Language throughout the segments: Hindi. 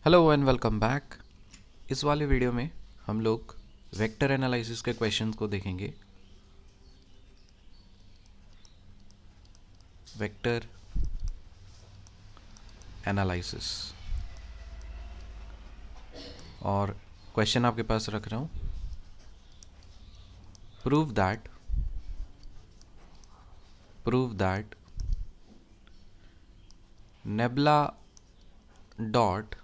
Hello and welcome back. इस वाले वीडियो में हम लोग वेक्टर एनालिसिस के क्वेश्चंस को देखेंगे। वेक्टर एनालिसिस और क्वेश्चन आपके पास रख रहा हूँ। Prove that nebula dot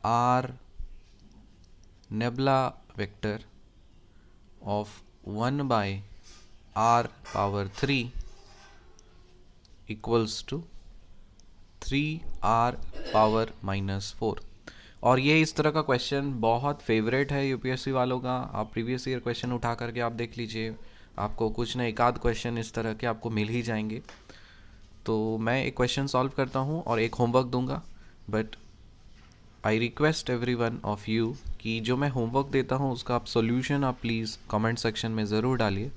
r nebula vector of 1/r⁻³ equals to 3r⁻⁻4। और ये इस तरह का क्वेश्चन बहुत फेवरेट है यूपीएससी वालों का। आप प्रीवियस ईयर क्वेश्चन उठा करके आप देख लीजिए, आपको कुछ न एक आध क्वेश्चन इस तरह के आपको मिल ही जाएंगे। तो मैं एक क्वेश्चन सॉल्व करता हूँ और एक होमवर्क दूंगा, but I request every one of you कि जो मैं होमवर्क देता हूँ उसका आप सोल्यूशन आप प्लीज़ कमेंट सेक्शन में ज़रूर डालिए।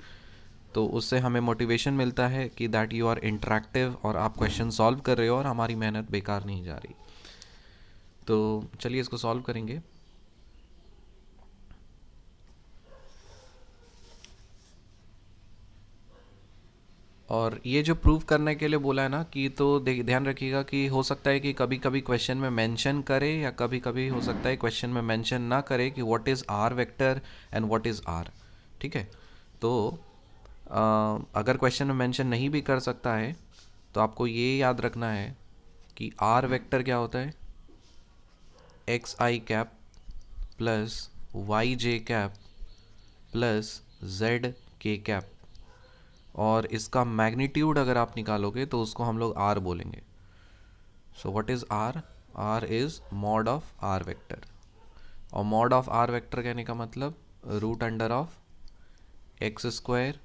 तो उससे हमें मोटिवेशन मिलता है कि दैट यू आर इंटरेक्टिव और आप क्वेश्चन सॉल्व कर रहे हो और हमारी मेहनत बेकार नहीं जा रही। तो चलिए इसको सॉल्व करेंगे। और ये जो प्रूव करने के लिए बोला है ना कि तो ध्यान रखिएगा कि हो सकता है कि कभी कभी क्वेश्चन में मेंशन करे या कभी कभी हो सकता है क्वेश्चन में मेंशन ना करे कि what is r vector and what is r. ठीक है, तो अगर क्वेश्चन में मेंशन नहीं भी कर सकता है तो आपको ये याद रखना है कि आर वेक्टर क्या होता है, एक्स आई कैप प्लस वाई जे कैप प्लस जेड के कैप, और इसका मैग्नीट्यूड अगर आप निकालोगे तो उसको हम लोग आर बोलेंगे। So what is r? R is mod of r vector. और मॉड ऑफ आर वेक्टर कहने का मतलब root under of x square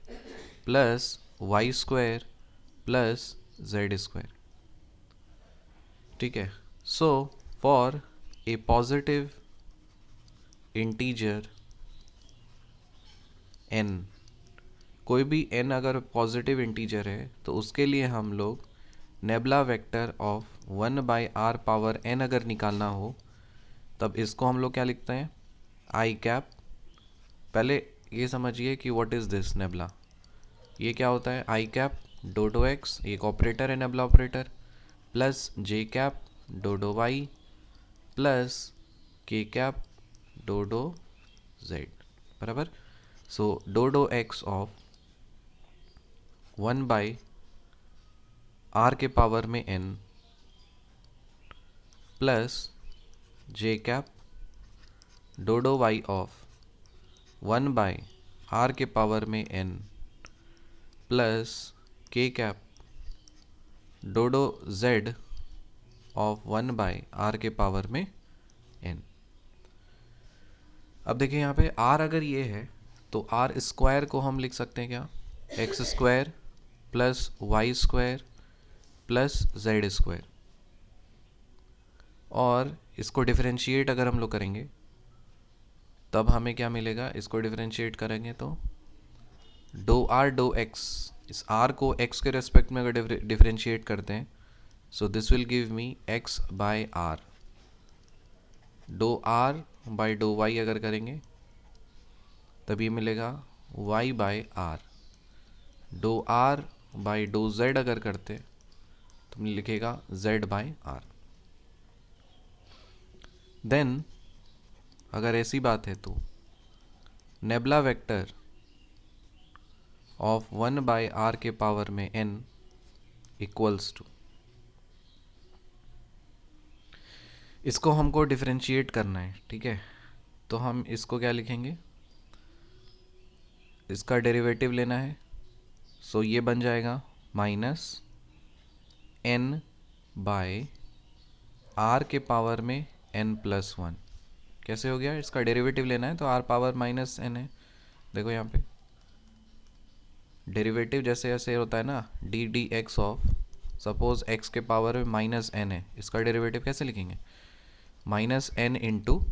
plus y square plus z square. ठीक है, so for a positive integer n, कोई भी n अगर पॉजिटिव इंटीजर है तो उसके लिए हम लोग नेबुला वेक्टर ऑफ 1/r⁻n अगर निकालना हो तब इसको हम लोग क्या लिखते हैं, आई कैप। पहले ये समझिए कि व्हाट इज़ दिस नेबुला, ये क्या होता है, आई कैप डोडो एक्स, एक ऑपरेटर है nebula operator, plus j cap डोडो Y plus k cap डोडो Z, बराबर। सो डोडो एक्स ऑफ 1/r के पावर में n प्लस जे कैप डोडो वाई ऑफ 1/r के पावर में n प्लस के कैप डोडो z ऑफ 1/r के पावर में n। अब देखिए यहाँ पे r अगर ये है तो r स्क्वायर को हम लिख सकते हैं क्या, x square plus y square plus z square. और इसको डिफरेंशिएट अगर हम लोग करेंगे तब हमें क्या मिलेगा, इसको डिफरेंशिएट करेंगे तो डो आर डो एक्स, इस आर को एक्स के रेस्पेक्ट में अगर डिफरेंशिएट करते हैं so this will give me x by r. Do r by do y अगर करेंगे तब ये मिलेगा y by r. Do r by do z अगर करते तो लिखेगा जेड बाय आर। देन अगर ऐसी बात है तो नेबुला वेक्टर ऑफ 1/r के पावर में n इक्वल्स टू, इसको हमको डिफरेंशिएट करना है। ठीक है, तो हम इसको क्या लिखेंगे, इसका डेरिवेटिव लेना है। सो ये बन जाएगा माइनस n बाय r के पावर में n प्लस 1। कैसे हो गया, इसका डेरिवेटिव लेना है तो r पावर माइनस n है। देखो यहाँ पे डेरिवेटिव जैसे ऐसे होता है ना, D D x of, suppose x के पावर में माइनस n है, इसका डेरिवेटिव कैसे लिखेंगे, माइनस n इंटू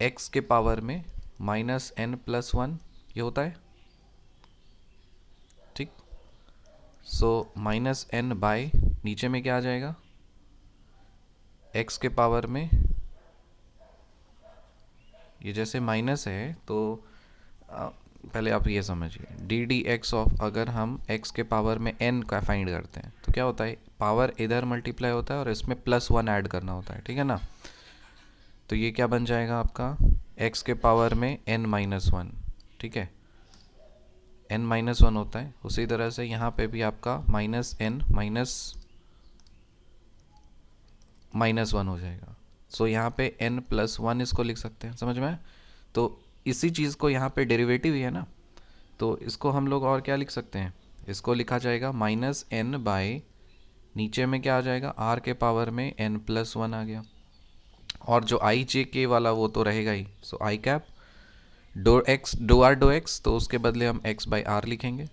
एक्स के पावर में माइनस n प्लस 1, ये होता है। ठीक, सो माइनस n बाय नीचे में क्या आ जाएगा, x के पावर में, ये जैसे माइनस है तो पहले आप ये समझिए, डी डी एक्स ऑफ, अगर हम x के पावर में n का फाइंड करते हैं तो क्या होता है, पावर इधर मल्टीप्लाई होता है और इसमें +1 ऐड करना होता है, ठीक है ना। तो ये क्या बन जाएगा आपका, x के पावर में n-1, ठीक है, n-1 होता है। उसी तरह से यहाँ पे भी आपका -n -1 हो जाएगा। सो यहाँ पे n+1 इसको लिख सकते हैं, समझ में। तो इसी चीज़ को यहाँ पे डेरिवेटिव ही है ना, तो इसको हम लोग और क्या लिख सकते हैं, इसको लिखा जाएगा -n बाय, नीचे में क्या आ जाएगा, r के पावर में n+1 आ गया, और जो i j k वाला वो तो रहेगा ही। So i cap do x do r do x, तो उसके बदले हम x बाई r लिखेंगे,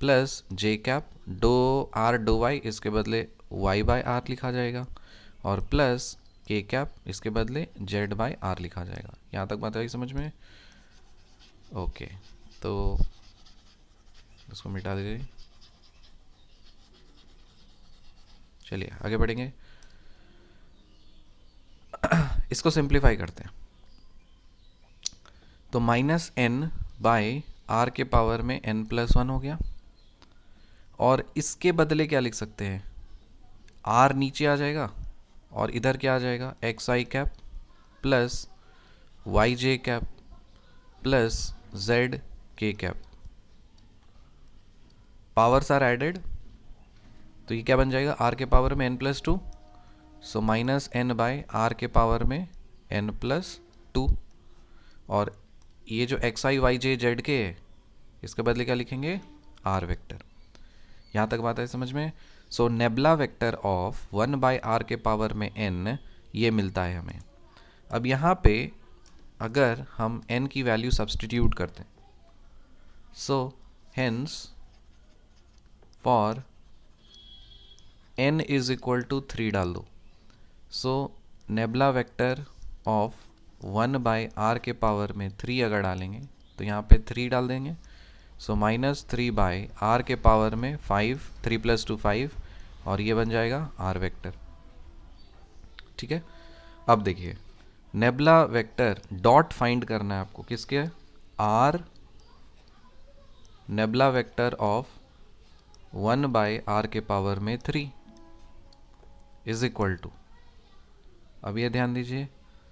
plus j cap do r do y, इसके बदले y बाई r लिखा जाएगा, और प्लस k कैप इसके बदले z बाई r लिखा जाएगा। यहाँ तक बात आई समझ में। ओके, तो इसको मिटा दीजिए। चलिए आगे बढ़ेंगे, इसको सिंप्लीफाई करते हैं। तो -n बाय r के पावर में n+1 हो गया, और इसके बदले क्या लिख सकते हैं, r नीचे आ जाएगा और इधर क्या आ जाएगा, xi cap plus yj cap plus zk cap, powers are added, तो ये क्या बन जाएगा, r के पावर में n+2, सो -n बाय r के पावर में n+2, और ये जो xi yj zk है इसके बदले क्या लिखेंगे, r वेक्टर। यहाँ तक बात है समझ में। So nabla vector of 1 by r के पावर में n, ये मिलता है हमें। अब यहाँ पे अगर हम n की वैल्यू सब्सटीट्यूट करते हैं, so hence for n is equal to 3 डाल दो। So nabla vector of 1 by r के पावर में 3 अगर डालेंगे तो यहाँ पे 3 डाल देंगे, सो -3 बाय r के पावर में 5, 3 + 2 5, और ये बन जाएगा r वेक्टर, ठीक है। अब देखिए, नेबला वेक्टर डॉट फाइंड करना है आपको, किसके, r nabla vector of 1 by r के पावर में 3 इज इक्वल टू, अब ये ध्यान दीजिए,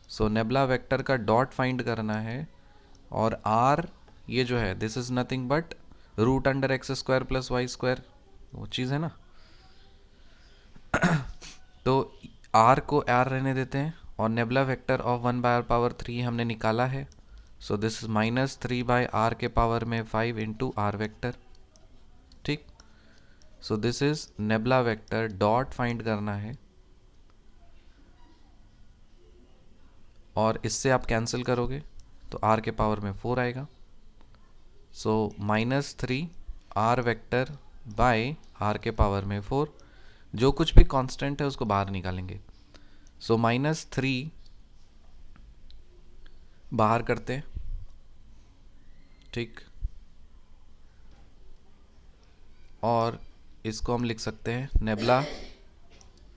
सो नेबला वेक्टर का डॉट फाइंड करना है, और r ये जो है this is nothing but √x² + y², वो चीज़ है ना। तो r को r रहने देते हैं, और nabla vector of 1 by r power 3 हमने निकाला है, so this is -3 by r के पावर में 5 इंटू r वेक्टर, ठीक। So this is nabla vector dot find करना है, और इससे आप कैंसिल करोगे तो r के पावर में 4 आएगा, सो -3 r वेक्टर बाय r के पावर में 4, जो कुछ भी कांस्टेंट है उसको बाहर निकालेंगे, सो -3 बाहर करते हैं, ठीक, और इसको हम लिख सकते हैं nabla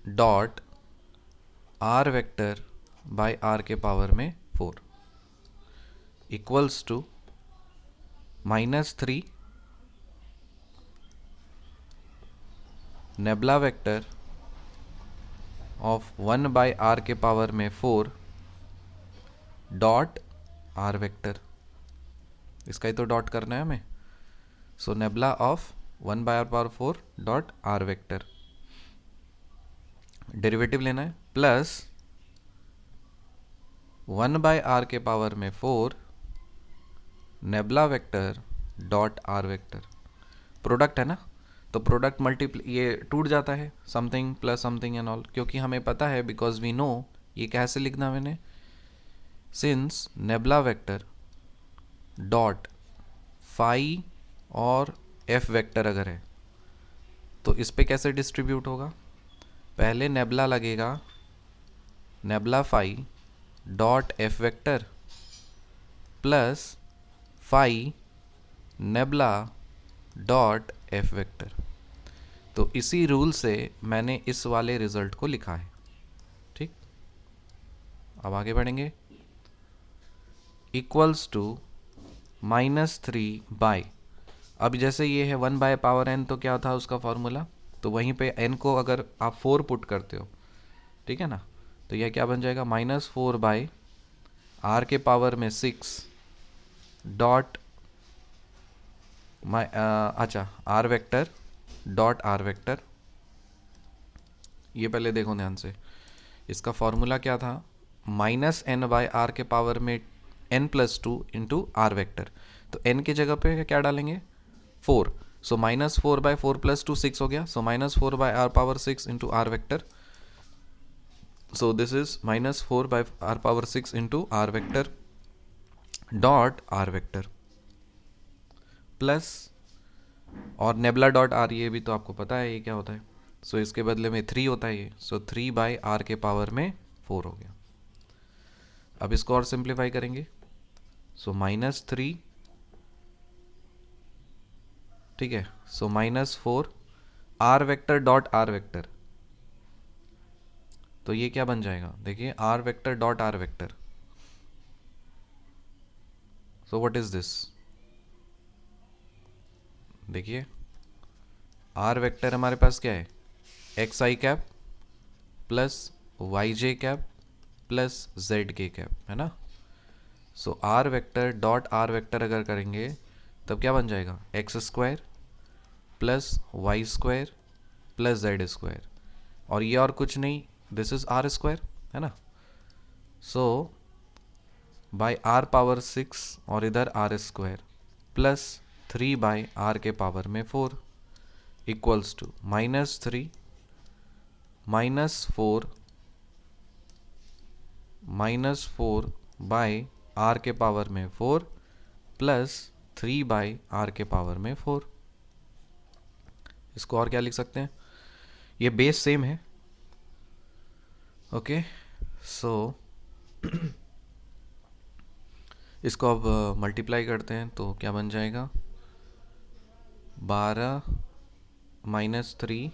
dot r vector by r के पावर में 4 equals to -3 nabla vector of 1 by r के पावर में 4 डॉट r वेक्टर, इसका ही तो डॉट करना है हमें, so nabla of 1 by r power 4 dot r vector, derivative लेना है, प्लस 1 बाय r के पावर में 4 nabla vector dot r vector, product है ना, तो प्रोडक्ट मल्टीप्लाई ये टूट जाता है, something plus something and all, क्योंकि हमें पता है, बिकॉज वी नो, ये कैसे लिखना मैंने, since nabla vector dot phi और एफ वेक्टर अगर है तो इस पे कैसे डिस्ट्रीब्यूट होगा, पहले नेबला लगेगा nabla phi dot F vector plus phi nabla dot F vector, तो इसी रूल से मैंने इस वाले रिजल्ट को लिखा है, ठीक। अब आगे बढ़ेंगे, इक्वल्स टू -3 बाई, अब जैसे ये है 1/n, तो क्या था उसका फॉर्मूला, तो वहीं पे n को अगर आप 4 पुट करते हो, ठीक है ना, तो यह क्या बन जाएगा, -4/r⁻6 डॉट अच्छा r vector dot r vector. ये पहले देखो ध्यान से, इसका फॉर्मूला क्या था, -n/r⁻n+2 इंटू आर वेक्टर, तो n की जगह पे क्या डालेंगे, 4, सो -4/4 + 2 6 हो गया, so -4/r⁻6 into r vector, so this is -4/r⁻6 into r vector dot r vector plus, और नेबला डॉट आर, ये भी तो आपको पता है ये क्या होता है, सो इसके बदले में 3 होता है ये, सो 3/r⁻4 हो गया। अब इसको और सिंप्लीफाई करेंगे, सो -3, ठीक है, so -4 r vector dot r vector, तो ये क्या बन जाएगा, देखिए r vector dot r vector, so what is this, देखिए आर वेक्टर हमारे पास क्या है, xi cap plus yj cap plus zk cap, है ना, so r vector dot r vector अगर करेंगे तब क्या बन जाएगा, x² plus y² plus z², और ये और कुछ नहीं, दिस इज r², है ना, सो बाय r⁻6 और इधर r² plus 3/r⁻4 equals to -3 -4 plus 3/r⁻4। इसको और क्या लिख सकते हैं, ये बेस सेम है, ओके, सो इसको अब मल्टीप्लाई करते हैं तो क्या बन जाएगा, 12 -3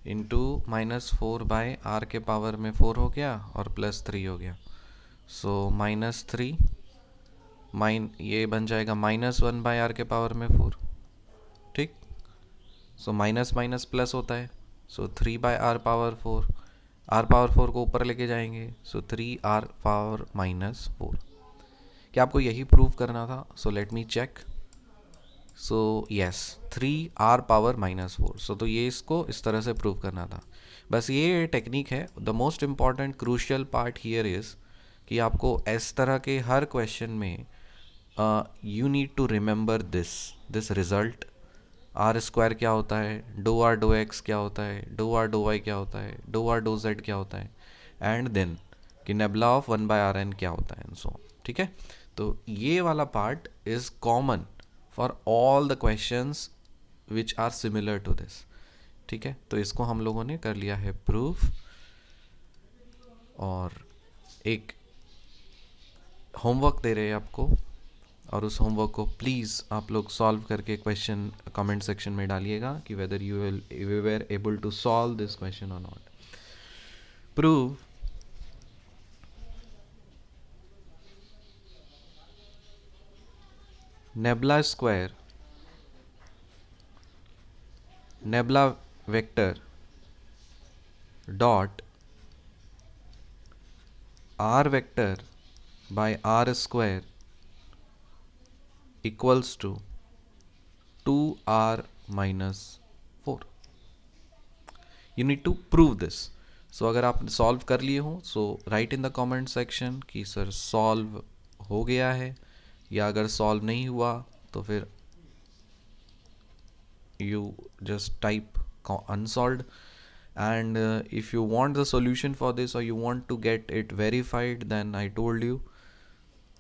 इंटू -4/r⁻4 हो गया और प्लस 3 हो गया, सो -3 ये बन जाएगा -1/r⁻4, ठीक, सो माइनस माइनस प्लस होता है, सो 3/r⁻4, r⁻4 को ऊपर लेके जाएंगे, सो 3r⁻4। क्या आपको यही प्रूव करना था, so let me check, so yes 3r⁻4, so तो ये इसको इस तरह से प्रूव करना था, बस ये टेक्निक है। The most important crucial part here is कि आपको इस तरह के हर क्वेश्चन में you need to remember this result, r² क्या होता है, डो आर डो एक्स क्या होता है, डो आर डो वाई क्या होता है, डो आर डो जेड क्या होता है, एंड देन कि नेबला ऑफ 1/rn क्या होता है, एंड सो, ठीक है, तो ये वाला part is common for all the questions which are similar to this, ठीक है, तो इसको हम लोगों ने कर लिया है प्रूफ, और एक होमवर्क दे रहे हैं आपको, और उस होमवर्क को प्लीज़ आप लोग सॉल्व करके क्वेश्चन कमेंट सेक्शन में डालिएगा कि whether you were able to solve this question और not. Prove nabla square, nabla vector dot r vector by r² equals to 2r-4। You need to prove this, so अगर आप सॉल्व कर लिए हो so write in the comment section कि सर सॉल्व हो गया है, या अगर सॉल्व नहीं हुआ तो फिर you just type unsolved, and if you want the solution for this or you want to get it verified, then I told you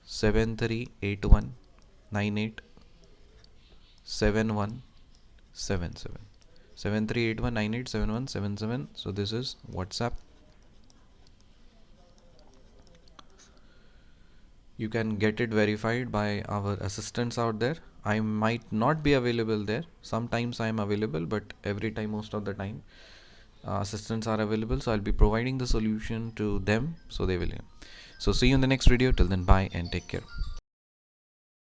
7381987177 7381987177. so this is WhatsApp, you can get it verified by our assistants out there. I might not be available there, sometimes I am available, but every time, most of the time assistants are available, so I'll be providing the solution to them, so they will. So see you in the next video. Till then, bye and take care.